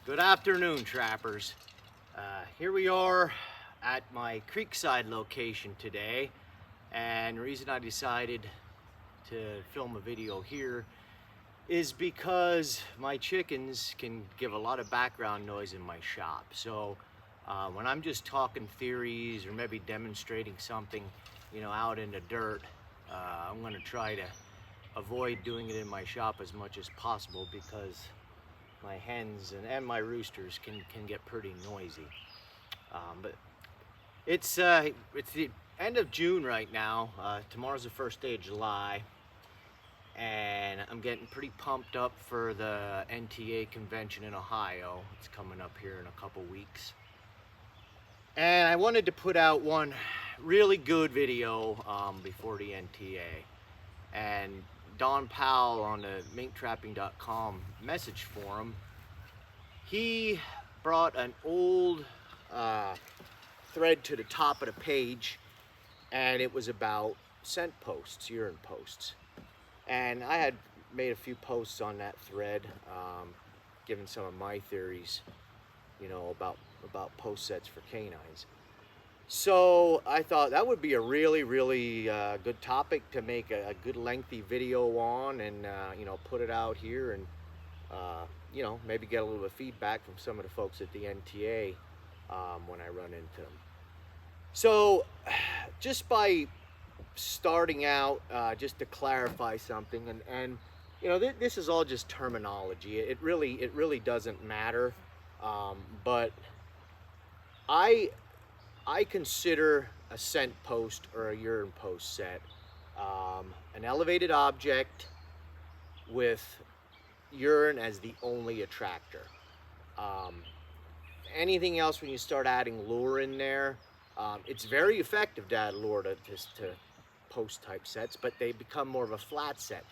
Good afternoon, trappers. Here we are at my creekside location today, and the reason I decided to film a video here is because my chickens can give a lot of background noise in my shop. So when I'm just talking theories or maybe demonstrating something, out in the dirt, I'm going to try to avoid doing it in my shop as much as possible because my hens and my roosters can get pretty noisy. But it's the end of June right now. Tomorrow's the first day of July, and I'm getting pretty pumped up for the NTA convention in Ohio. It's coming up here in a couple weeks. And I wanted to put out one really good video before the NTA. And Don Powell on the minktrapping.com message forum, he brought an old thread to the top of the page, and it was about scent posts, urine posts. And I had made a few posts on that thread, giving some of my theories, about post sets for canines. So I thought that would be a really good topic to make a good lengthy video on, and put it out here, and maybe get a little bit of feedback from some of the folks at the NTA when I run into them. So just by starting out, just to clarify something, and this is all just terminology. It really doesn't matter, but I consider a scent post or a urine post set an elevated object with urine as the only attractor. Anything else, when you start adding lure in there, it's very effective to add lure to post type sets, but they become more of a flat set.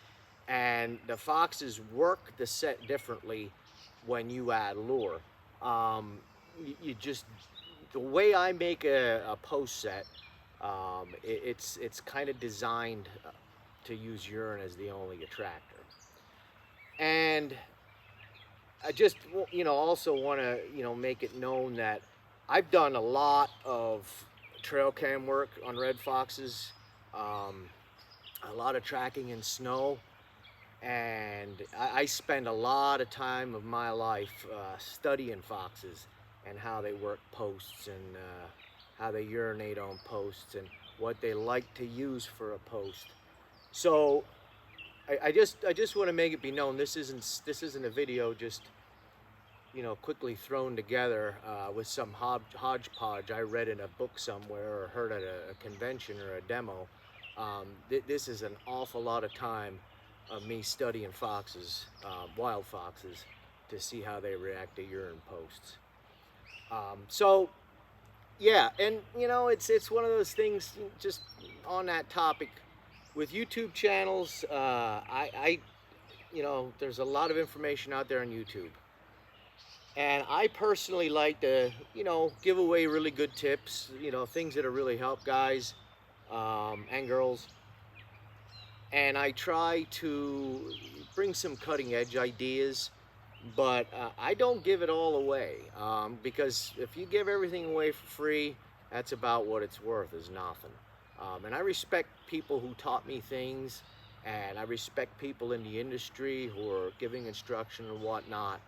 And the foxes work the set differently when you add lure. The way I make a post set, it's kind of designed to use urine as the only attractor. And I just, also want to, make it known that I've done a lot of trail cam work on red foxes, a lot of tracking in snow, and I spend a lot of time of my life studying foxes and how they work posts, and how they urinate on posts, and what they like to use for a post. So I just want to make it be known, this isn't a video just quickly thrown together with some hodgepodge I read in a book somewhere or heard at a convention or a demo. This is an awful lot of time of me studying foxes, wild foxes, to see how they react to urine posts. So yeah, and it's one of those things, just on that topic with YouTube channels. There's a lot of information out there on YouTube, and I personally like to give away really good tips, things that'll really help guys and girls, and I try to bring some cutting edge ideas, but I don't give it all away, because if you give everything away for free, that's about what it's worth, is nothing. And I respect people who taught me things, and I respect people in the industry who are giving instruction and whatnot.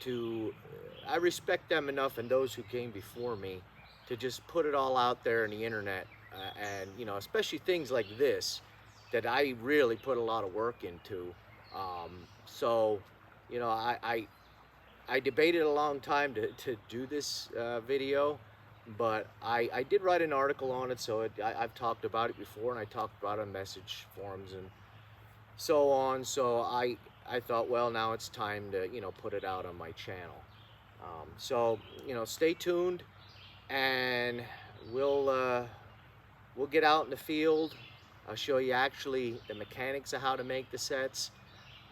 I respect them enough, and those who came before me, to just put it all out there on the internet, and especially things like this that I really put a lot of work into. So I debated a long time to do this video, but I did write an article on it, so I've talked about it before, and I talked about it on message forums and so on. So I thought, well, now it's time to put it out on my channel. So stay tuned, and we'll get out in the field. I'll show you actually the mechanics of how to make the sets.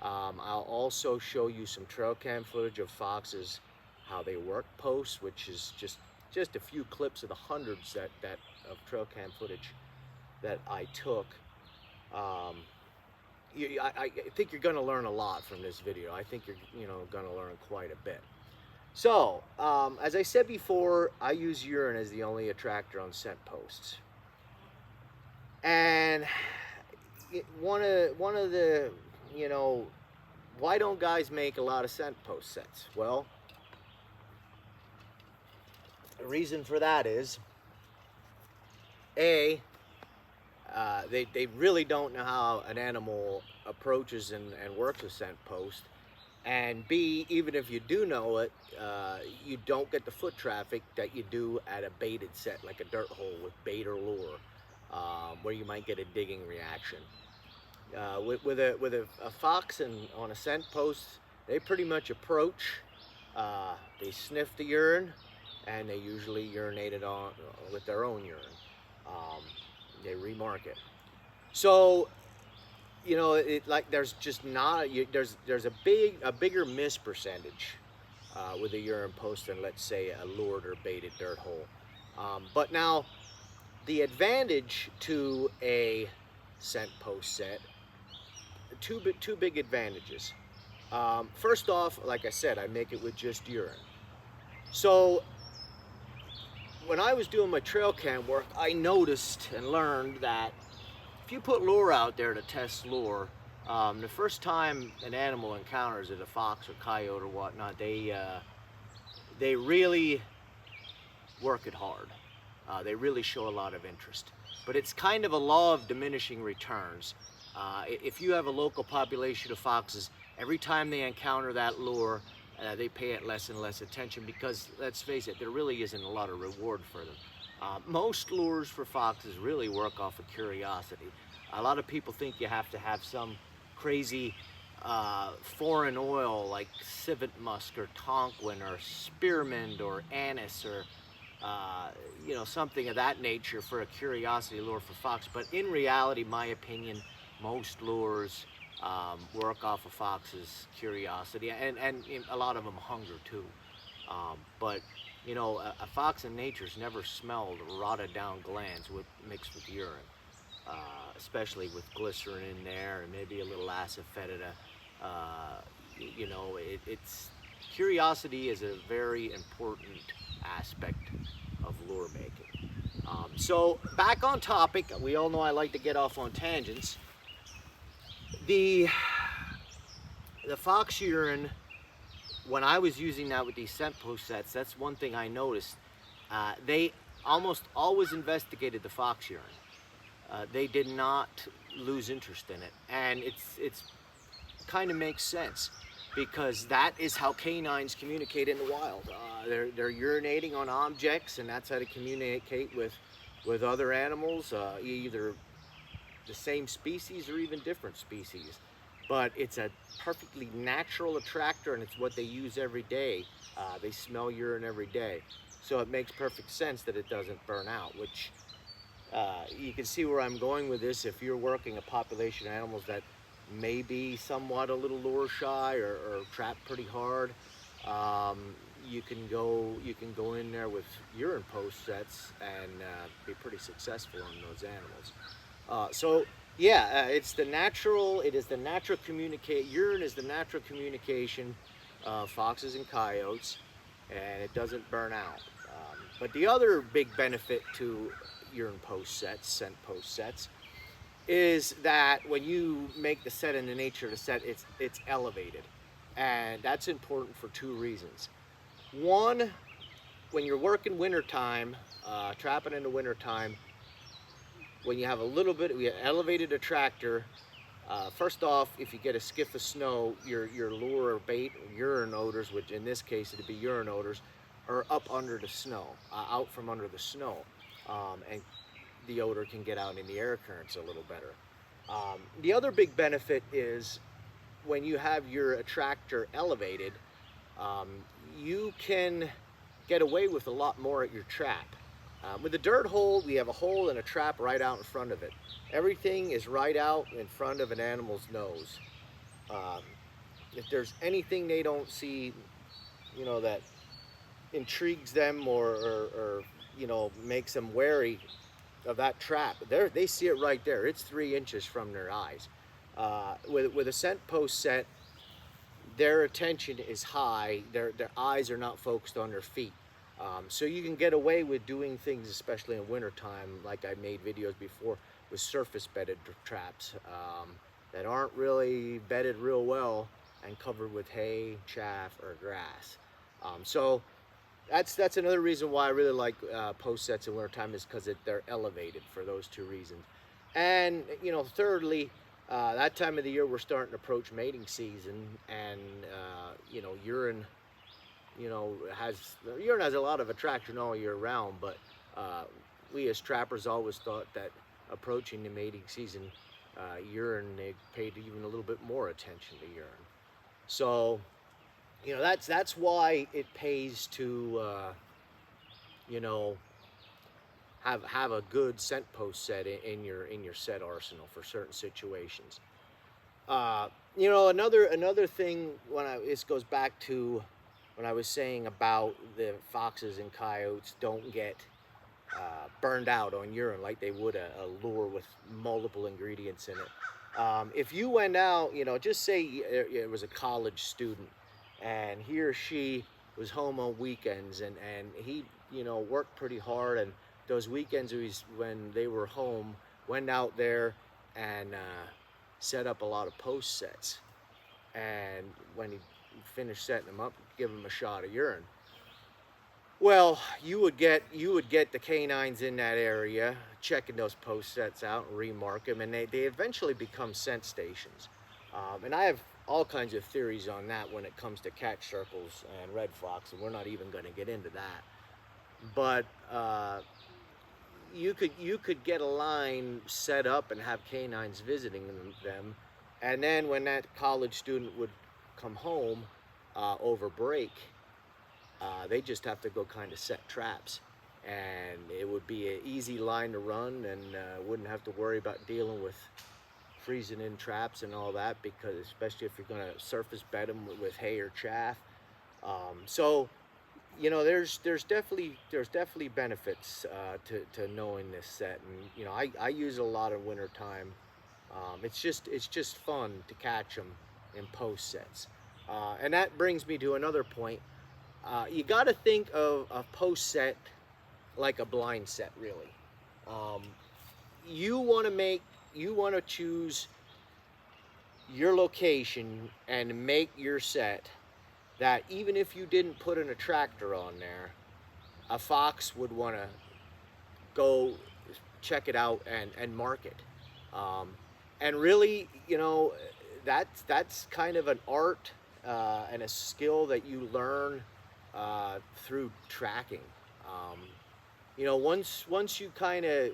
I'll also show you some trail cam footage of foxes, how they work posts, which is just a few clips of the hundreds of trail cam footage that I took. I think you're going to learn a lot from this video. I think you're going to learn quite a bit. So, as I said before, I use urine as the only attractor on scent posts. And one of the, you know, why don't guys make a lot of scent post sets? Well, the reason for that is, A, they really don't know how an animal approaches and works a scent post. And B, even if you do know it, you don't get the foot traffic that you do at a baited set, like a dirt hole with bait or lure, where you might get a digging reaction. With a fox and on a scent post, they pretty much approach, they sniff the urine, and they usually urinate it on with their own urine. They remark it. So, you know, like there's just not there's a bigger miss percentage with a urine post than, let's say, a lured or baited dirt hole. But now the advantage to a scent post set, two big advantages. First off, like I said, I make it with just urine. So when I was doing my trail cam work, I noticed and learned that if you put lure out there to test lure, the first time an animal encounters it, a fox or coyote or whatnot, they really work it hard. They really show a lot of interest. But it's kind of a law of diminishing returns. If you have a local population of foxes, every time they encounter that lure, they pay it less and less attention because, let's face it, there really isn't a lot of reward for them. Most lures for foxes really work off of curiosity. A lot of people think you have to have some crazy foreign oil like civet musk or tonquin or spearmint or anise or you know, something of that nature for a curiosity lure for fox. But in reality, my opinion, most lures work off of fox's curiosity, and a lot of them hunger too. But you know, a fox in nature's never smelled rotted down glands mixed with urine, especially with glycerin in there and maybe a little asafoetida. You know, it's curiosity is a very important aspect of lure making. So back on topic, we all know I like to get off on tangents. The fox urine, when I was using that with these scent post sets, that's one thing I noticed. They almost always investigated the fox urine. They did not lose interest in it, and it's kind of makes sense because that is how canines communicate in the wild. They're urinating on objects, and that's how to communicate with other animals, either the same species or even different species. But it's a perfectly natural attractor, and it's what they use every day. They smell urine every day, so it makes perfect sense that it doesn't burn out, which you can see where I'm going with this. If you're working a population of animals that may be somewhat a little lure shy or trapped pretty hard, you can go in there with urine post sets and be pretty successful on those animals. So yeah, it is the natural urine is the natural communication of foxes and coyotes, and it doesn't burn out. But the other big benefit to urine post sets, scent post sets, is that when you make the set in the nature of the set, it's elevated. And that's important for two reasons. One, when you're working wintertime, trapping in the wintertime, when you have a little bit of an elevated attractor, first off, if you get a skiff of snow, your lure or bait or urine odors, which in this case it'd be urine odors, are up under the snow, out from under the snow, and the odor can get out in the air currents a little better. The other big benefit is when you have your attractor elevated, you can get away with a lot more at your trap. With a dirt hole, we have a hole and a trap right out in front of it. Everything is right out in front of an animal's nose. If there's anything they don't see, you know, that intrigues them or you know, makes them wary of that trap, they see it right there. It's 3 inches from their eyes. With a scent post set, their attention is high. Their eyes are not focused on their feet. So you can get away with doing things, especially in wintertime, like I made videos before, with surface bedded traps that aren't really bedded real well and covered with hay, chaff, or grass. So that's another reason why I really like post sets in wintertime, is because they're elevated for those two reasons. And thirdly, that time of the year we're starting to approach mating season, and urine, urine has a lot of attraction all year round, but we as trappers always thought that approaching the mating season, urine, they paid even a little bit more attention to urine. So that's why it pays to have a good scent post set in your set arsenal for certain situations. Another thing, this goes back to when I was saying about the foxes and coyotes don't get burned out on urine like they would a lure with multiple ingredients in it. If you went out, just say it was a college student, and he or she was home on weekends, and he worked pretty hard, and those weekends when they were home, went out there and set up a lot of post sets, and when he finished setting them up, give them a shot of urine. Well, you would get the canines in that area checking those post sets out and remark them, and they eventually become scent stations. And I have all kinds of theories on that when it comes to catch circles and red fox, and we're not even going to get into that. But you could get a line set up and have canines visiting them, and then when that college student would come home over break, they just have to go kind of set traps, and it would be an easy line to run, and wouldn't have to worry about dealing with freezing in traps and all that, because especially if you're going to surface bed them with hay or chaff. So there's definitely benefits to knowing this set, and I use it a lot in winter time. It's just fun to catch them in post sets, and that brings me to another point. You got to think of a post set like a blind set, really. You want to choose your location and make your set that even if you didn't put an attractor on there, a fox would want to go check it out and mark it. And really, that's kind of an art and a skill that you learn through tracking. Once you kind of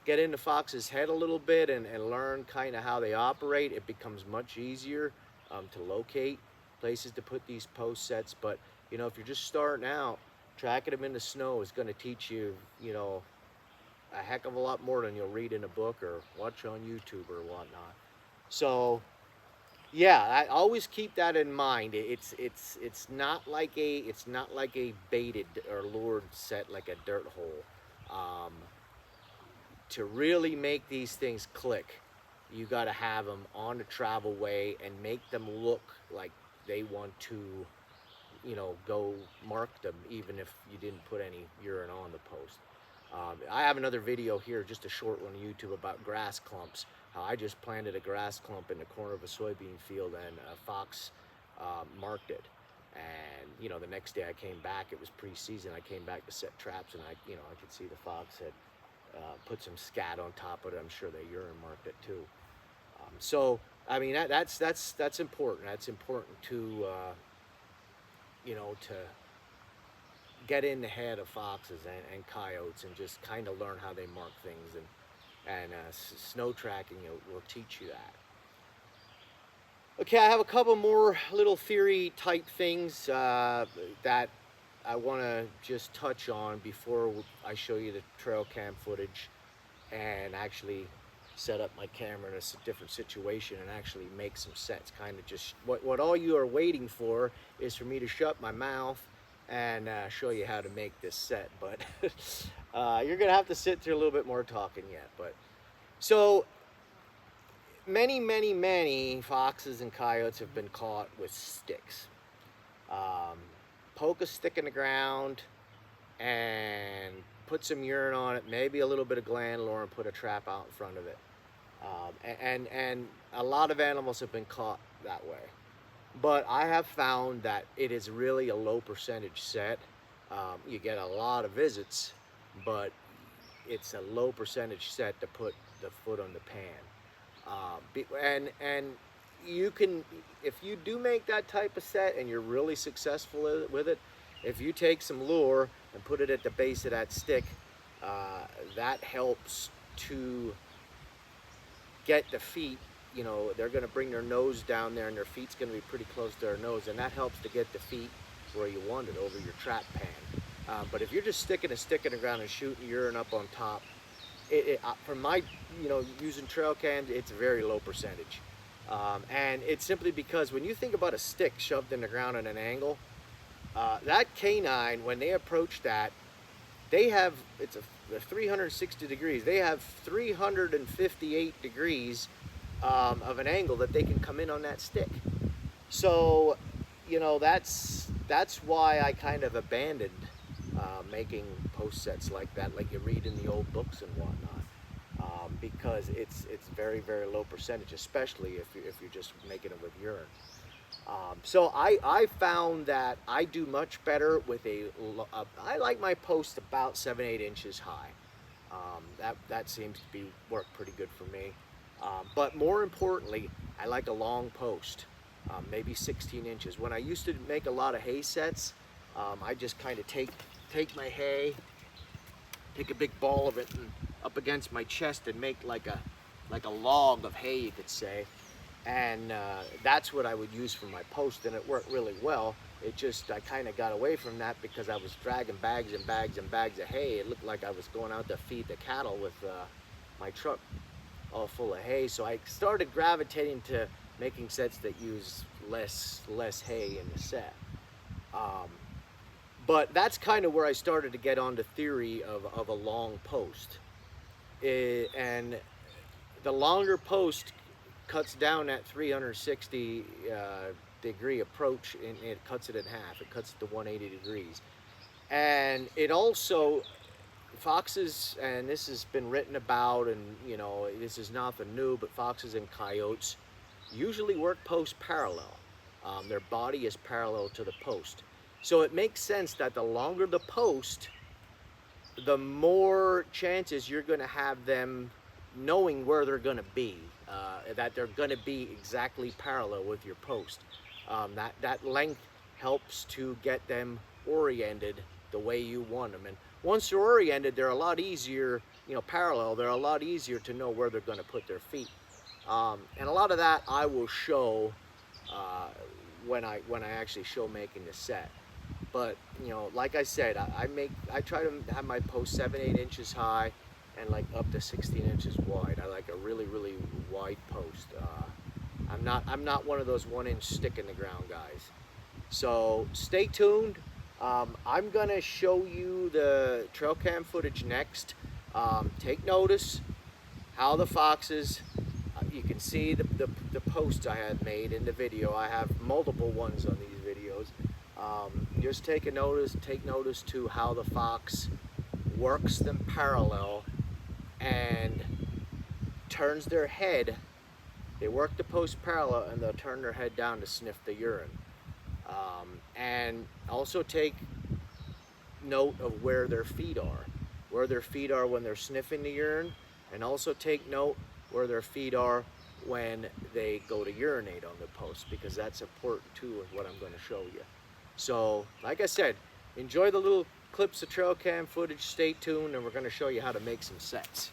get into fox's head a little bit and learn kind of how they operate, it becomes much easier to locate places to put these post sets. But if you're just starting out, tracking them in the snow is going to teach you a heck of a lot more than you'll read in a book or watch on YouTube or whatnot. So yeah, I always keep that in mind. It's not like a baited or lured set like a dirt hole. To really make these things click, you got to have them on the travel way and make them look like they want to, go mark them, even if you didn't put any urine on the post. I have another video here, just a short one on YouTube, about grass clumps. I just planted a grass clump in the corner of a soybean field, and a fox marked it. And the next day I came back. It was pre-season. I came back to set traps, and I could see the fox had put some scat on top of it. I'm sure they urine marked it too. So I mean that's important. That's important to to get in the head of foxes and coyotes, and just kind of learn how they mark things, and snow tracking will teach you that. Okay, I have a couple more little theory type things that I want to just touch on before I show you the trail cam footage and actually set up my camera in a different situation and actually make some sets. Kind of just what all you are waiting for is for me to shut my mouth and show you how to make this set, but you're gonna have to sit through a little bit more talking yet. But so Many foxes and coyotes have been caught with sticks. Um, Poke a stick in the ground and put some urine on it, maybe a little bit of gland lore, and put a trap out in front of it. And a lot of animals have been caught that way. But I have found that it is really a low percentage set. You get a lot of visits, but it's a low percentage set to put the foot on the pan. And you can, if you do make that type of set and you're really successful with it, if you take some lure and put it at the base of that stick, that helps to get the feet, you know, they're going to bring their nose down there and their feet's going to be pretty close to their nose, and that helps to get the feet where you want it, over your trap pan. But if you're just sticking a stick in the ground and shooting urine up on top, from my, you know, using trail cams, it's a very low percentage. And it's simply because when you think about a stick shoved in the ground at an angle, that canine, when they approach that, they have, it's a 360 degrees. They have 358 degrees of an angle that they can come in on that stick. So, you know, that's why I kind of abandoned making post sets like that, like you read in the old books and whatnot, because it's very low percentage, especially if you're just making it with urine. So I found that I do much better with I like my post about 7-8 inches high. That seems to be work pretty good for me. But more importantly, I like a long post, maybe 16 inches. When I used to make a lot of hay sets, I just kind of take my hay, take a big ball of it and up against my chest and make like a log of hay, you could say. And that's what I would use for my post, and it worked really well. It just, I kind of got away from that because I was dragging bags and bags and bags of hay. It looked like I was going out to feed the cattle with my truck all full of hay. So I started gravitating to making sets that use less hay in the set. But that's kind of where I started to get on the theory of a long post. And the longer post cuts down that 360 degree approach, and it cuts it in half. It cuts it to 180 degrees. And it also, foxes, and this has been written about, and you know, this is nothing new, but foxes and coyotes usually work post parallel. Their body is parallel to the post. So it makes sense that the longer the post, the more chances you're going to have them knowing where they're going to be, that they're going to be exactly parallel with your post. That length helps to get them oriented the way you want them. And once they're oriented, they're a lot easier, you know, parallel, they're a lot easier to know where they're going to put their feet. And a lot of that I will show when I actually show making the set. But you know, like I said, I try to have my post 7-8 inches high and like up to 16 inches wide. I like a really wide post. I'm not one of those 1-inch stick in the ground guys. So stay tuned. I'm gonna show you the trail cam footage next. Take notice how the foxes. You can see the posts I had made in the video. I have multiple ones on these videos. Just take notice to how the fox works them parallel and turns their head. They work the post parallel and they'll turn their head down to sniff the urine. And also take note of where their feet are when they're sniffing the urine, and also take note where their feet are when they go to urinate on the post, because that's important too with what I'm going to show you. So like I said, enjoy the little clips of trail cam footage, stay tuned, and we're going to show you how to make some sets.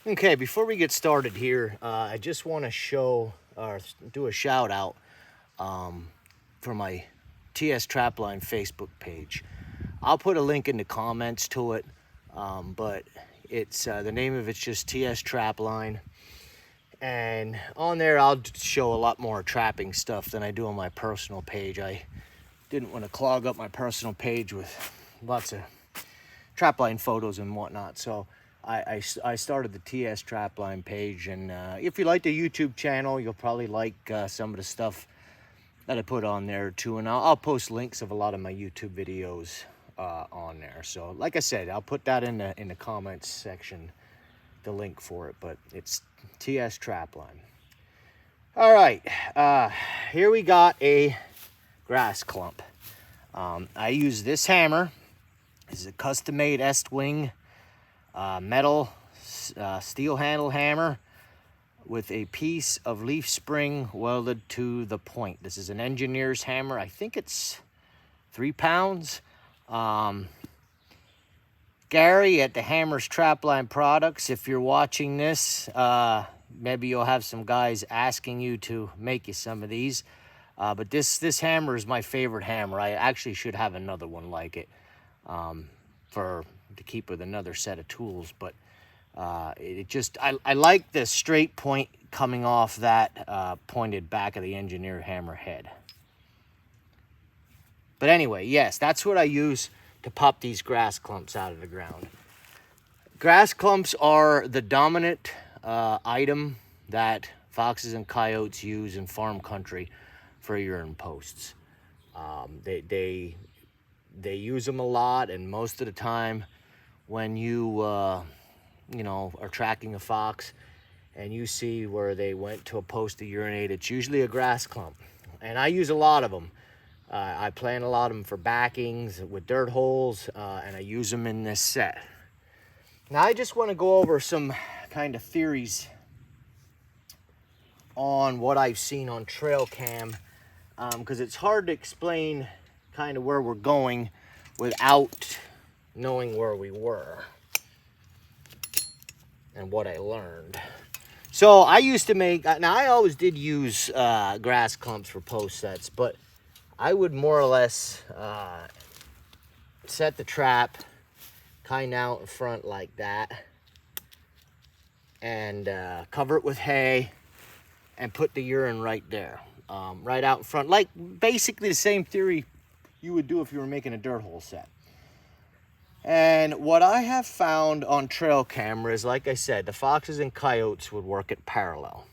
Okay, before we get started here, I just want to show or do a shout out for my TS Trapline Facebook page. I'll put a link in the comments to it, but it's the name of it's just TS Trapline, and on there I'll show a lot more trapping stuff than I do on my personal page. I didn't want to clog up my personal page with lots of trapline photos and whatnot, so I started the TS Trapline page, and if you like the YouTube channel, you'll probably like some of the stuff that I put on there too, and I'll post links of a lot of my YouTube videos on there. So like I said, I'll put that in the comments section, the link for it, but it's TS Trapline. All right, here we got a grass clump. I use this hammer. This is a custom-made Est-Wing metal steel handle hammer with a piece of leaf spring welded to the point. This is an engineer's hammer. I think it's 3 pounds. Gary at the Hammers Trapline Products, if you're watching this, maybe you'll have some guys asking you to make you some of these. But this hammer is my favorite hammer. I actually should have another one like it to keep with another set of tools, but I like the straight point coming off that pointed back of the engineer hammer head. But anyway, yes, that's what I use to pop these grass clumps out of the ground. Grass clumps are the dominant item that foxes and coyotes use in farm country for urine posts. They use them a lot, and most of the time when you are tracking a fox and you see where they went to a post to urinate, it's usually a grass clump. And I use a lot of them. I plant a lot of them for backings with dirt holes, and I use them in this set. Now I just want to go over some kind of theories on what I've seen on trail cam, because it's hard to explain kind of where we're going without knowing where we were and what I learned. So I used to make, now I always did use grass clumps for post sets, but I would more or less set the trap kind of out in front like that, and cover it with hay and put the urine right there, right out in front, like basically the same theory you would do if you were making a dirt hole set. And what I have found on trail cameras, like I said, the foxes and coyotes would work it parallel.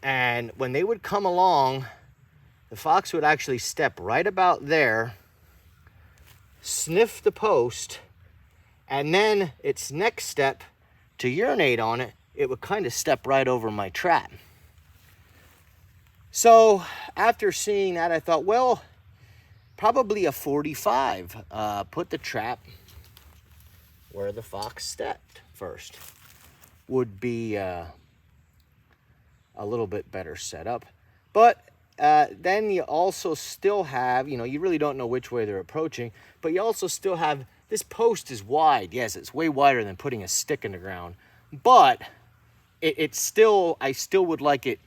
And when they would come along, the fox would actually step right about there, sniff the post, and then its next step to urinate on it, it would kind of step right over my trap. So after seeing that, I thought, well, probably a 45. Put the trap where the fox stepped first would be a little bit better setup. But then you also still have, you really don't know which way they're approaching, but you also still have, this post is wide. Yes, it's way wider than putting a stick in the ground, but I still would like it,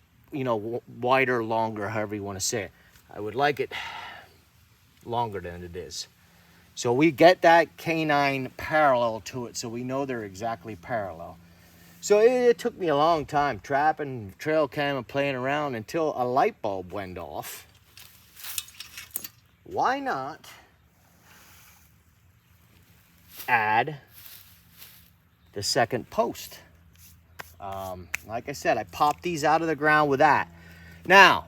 wider, longer, however you want to say it. I would like it longer than it is. So we get that canine parallel to it, so we know they're exactly parallel. So it took me a long time trapping, trail cam, and playing around until a light bulb went off. Why not add the second post? Like I said, I popped these out of the ground with that. Now,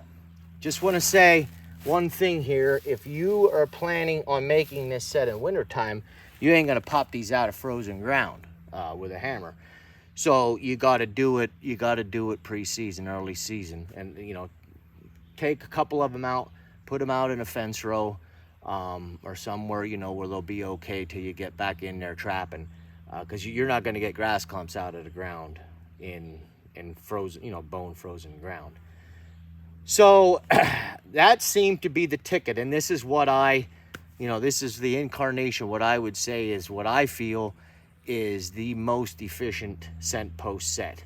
just want to say one thing here. If you are planning on making this set in wintertime, you ain't going to pop these out of frozen ground with a hammer. So you got to do it. You got to do it pre-season, early season, and take a couple of them out, put them out in a fence row, or somewhere where they'll be okay till you get back in there trapping, because you're not going to get grass clumps out of the ground in frozen, bone frozen ground. So that seemed to be the ticket, and this is what this is the incarnation. What I would say is what I feel is the most efficient scent post set.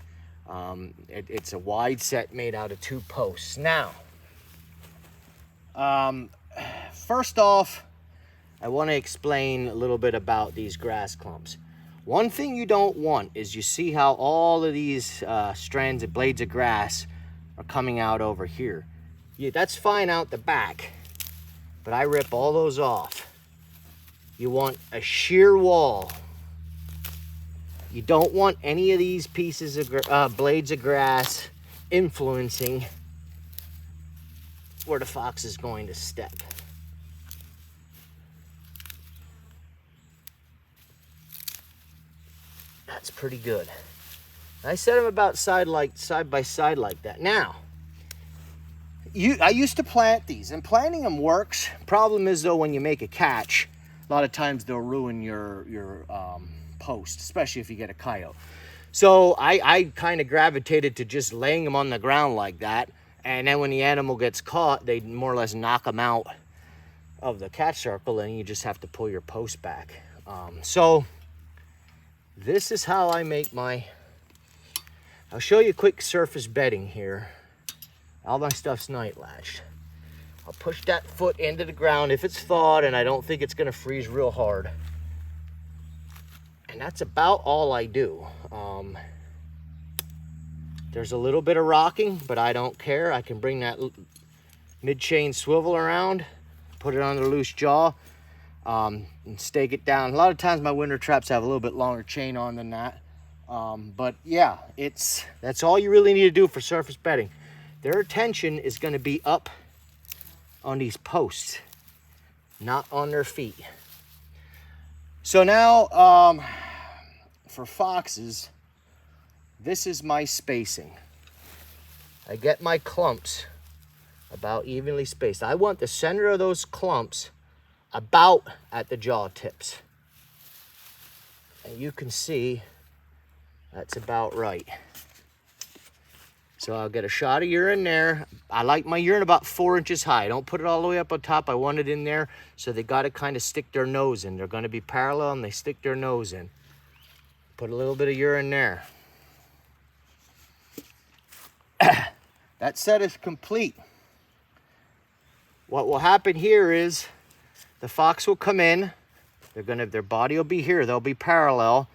It's a wide set made out of 2 posts. Now, first off, I want to explain a little bit about these grass clumps. One thing you don't want is, you see how all of these strands of blades of grass are coming out over here. Yeah, that's fine out the back, but I rip all those off. You want a sheer wall. You don't want any of these pieces of blades of grass influencing where the fox is going to step. That's pretty good. I set them about side by side like that. Now, I used to plant these, and planting them works. Problem is though, when you make a catch, a lot of times they'll ruin your post, especially if you get a coyote. So I kind of gravitated to just laying them on the ground like that, and then when the animal gets caught, they more or less knock them out of the catch circle, and you just have to pull your post back. So this is how I make my, I'll show you quick surface bedding here. All my stuff's night lashed. I'll push that foot into the ground if it's thawed and I don't think it's gonna freeze real hard. And that's about all I do. There's a little bit of rocking, but I don't care. I can bring that mid-chain swivel around, put it on the loose jaw, and stake it down. A lot of times my winter traps have a little bit longer chain on than that. But yeah, that's all you really need to do for surface bedding. Their attention is going to be up on these posts, not on their feet. So now, for foxes, this is my spacing. I get my clumps about evenly spaced. I want the center of those clumps about at the jaw tips. And you can see that's about right. So I'll get a shot of urine there. I like my urine about 4 inches high. I don't put it all the way up on top. I want it in there, so they got to kind of stick their nose in. They're going to be parallel and they stick their nose in. Put a little bit of urine there. That set is complete. What will happen here is the fox will come in. Their body will be here. They'll be parallel.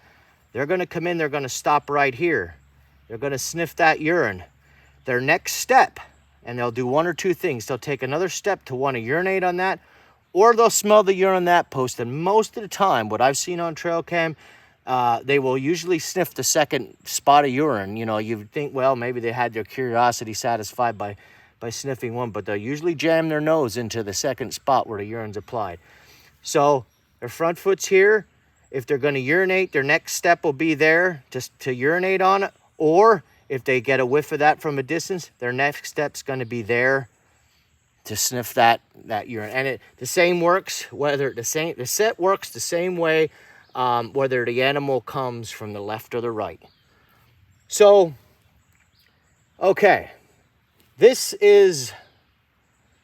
They're going to come in. They're going to stop right here. They're going to sniff that urine. Their next step, and they'll do one or two things. They'll take another step to want to urinate on that, or they'll smell the urine on that post. And most of the time, what I've seen on trail cam, they will usually sniff the second spot of urine. You know, you think, well, maybe they had their curiosity satisfied by sniffing one, but they'll usually jam their nose into the second spot where the urine's applied. So their front foot's here. If they're going to urinate, their next step will be there to urinate on it. Or if they get a whiff of that from a distance, their next step's going to be there to sniff that urine. And the same works, whether the set works the same way, whether the animal comes from the left or the right. So, okay, this is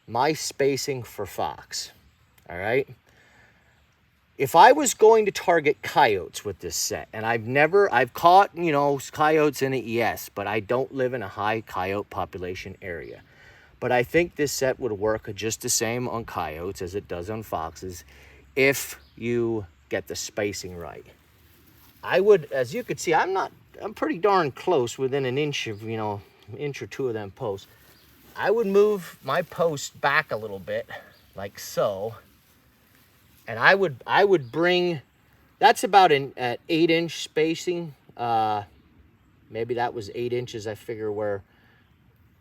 my spacing for fox, all right? If I was going to target coyotes with this set, and I've caught, you know, coyotes in it, yes, but I don't live in a high coyote population area. But I think this set would work just the same on coyotes as it does on foxes if you get the spacing right. I would, as you could see, I'm pretty darn close, within an inch of, you know, inch or two of them posts. I would move my post back a little bit, like so. And I would bring, that's about an 8-inch spacing. Maybe that was 8 inches. I figure where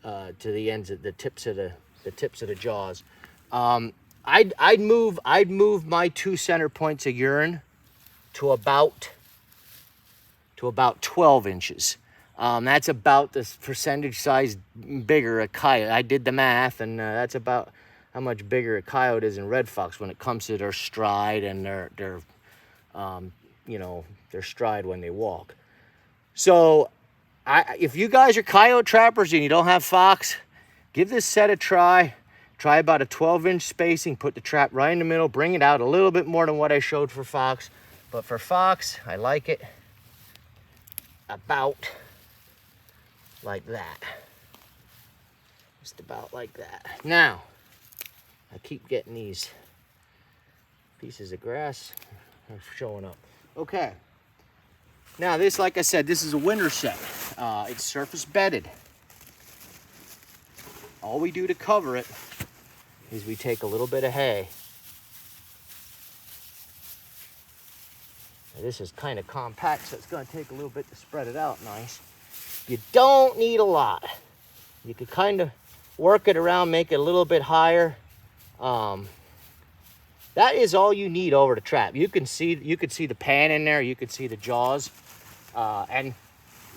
to the ends of the tips of the jaws. I'd move my 2 center points of urine to about 12 inches. That's about the percentage size bigger a coyote. I did the math, and that's about how much bigger a coyote is in red fox when it comes to their stride and their you know, their stride when they walk. So if you guys are coyote trappers and you don't have fox, give this set a try. Try about a 12-inch spacing, put the trap right in the middle, bring it out a little bit more than what I showed for fox. But for fox, I like it about like that. Just about like that. Now, I keep getting these pieces of grass showing up. Okay. Now this, like I said, this is a winter set. It's surface bedded. All we do to cover it is we take a little bit of hay. Now, this is kind of compact, so it's going to take a little bit to spread it out nice. You don't need a lot. You could kind of work it around, make it a little bit higher. That is all you need over the trap. You can see the pan in there. You can see the jaws. And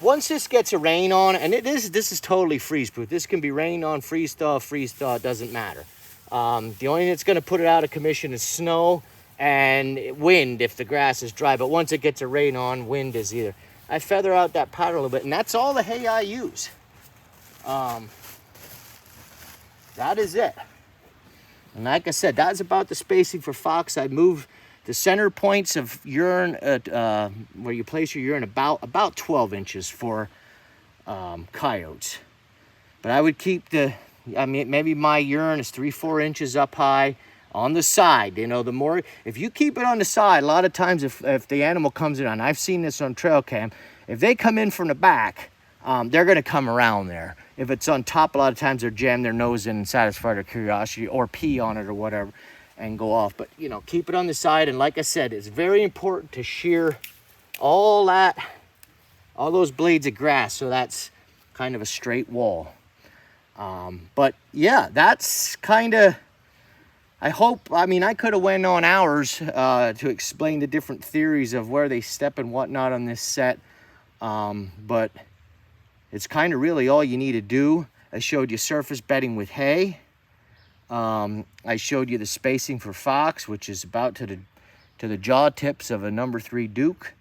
once this gets a rain on, and this is totally freeze proof. This can be rained on, freeze thaw, it doesn't matter. The only thing that's going to put it out of commission is snow and wind if the grass is dry. But once it gets a rain on, wind is either. I feather out that powder a little bit, and that's all the hay I use. That is it. And like I said, that's about the spacing for fox. I move the center points of urine where you place your urine about 12 inches for coyotes. But I would keep maybe my urine is 3-4 inches up high on the side. You know, the more, if you keep it on the side, a lot of times if the animal comes in, and I've seen this on trail cam, if they come in from the back, they're going to come around there. If it's on top, a lot of times they're jam their nose in and satisfy their curiosity, or pee on it or whatever and go off. But, you know, keep it on the side. And like I said, it's very important to shear all those blades of grass, so that's kind of a straight wall. But yeah, that's kind of, I mean, I could have went on hours to explain the different theories of where they step and whatnot on this set. But it's kind of really all you need to do. I showed you surface bedding with hay. I showed you the spacing for fox, which is about to the jaw tips of a number 3 Duke.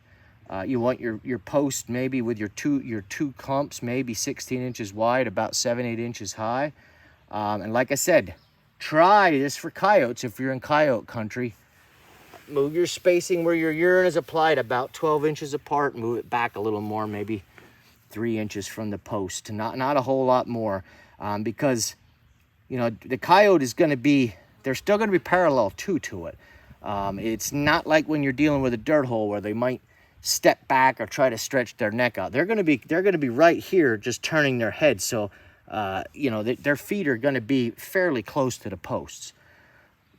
You want your post maybe with your two clumps, maybe 16 inches wide, about 7-8 inches high. And like I said, try this for coyotes if you're in coyote country. Move your spacing where your urine is applied about 12 inches apart. Move it back a little more, maybe 3 inches from the post. Not a whole lot more, because, you know, the coyote is going to be, they're still going to be parallel to it. It's not like when you're dealing with a dirt hole where they might step back or try to stretch their neck out. They're going to be right here, just turning their head. So, you know, their feet are going to be fairly close to the posts.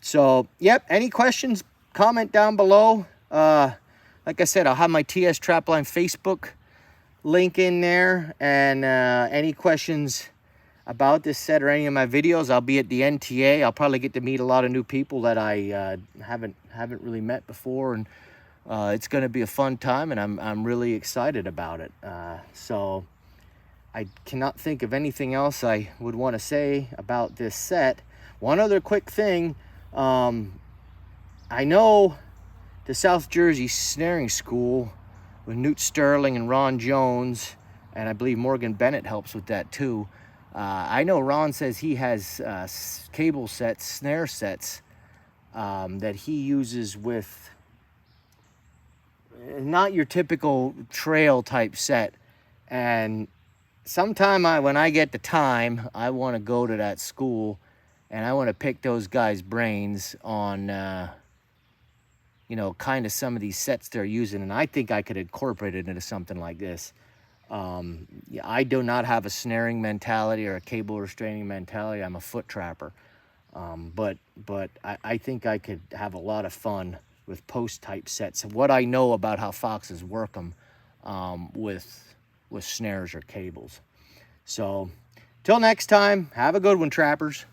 So, yep. Any questions? Comment down below. Like I said, I'll have my TS Trapline Facebook link in there, and any questions about this set or any of my videos, I'll be at the NTA. I'll probably get to meet a lot of new people that I haven't really met before, and it's going to be a fun time, and I'm really excited about it. So I cannot think of anything else I would want to say about this set. One other quick thing, I know the South Jersey Snaring School with Newt Sterling and Ron Jones, and I believe Morgan Bennett helps with that too. I know Ron says he has cable sets, snare sets, that he uses with not your typical trail type set. And sometime when I get the time, I want to go to that school and I want to pick those guys' brains on you know, kind of some of these sets they're using, and I think I could incorporate it into something like this. Yeah, I do not have a snaring mentality or a cable restraining mentality. I'm a foot trapper. But I think I could have a lot of fun with post type sets. What I know about how foxes work them with snares or cables. So till next time, have a good one, trappers.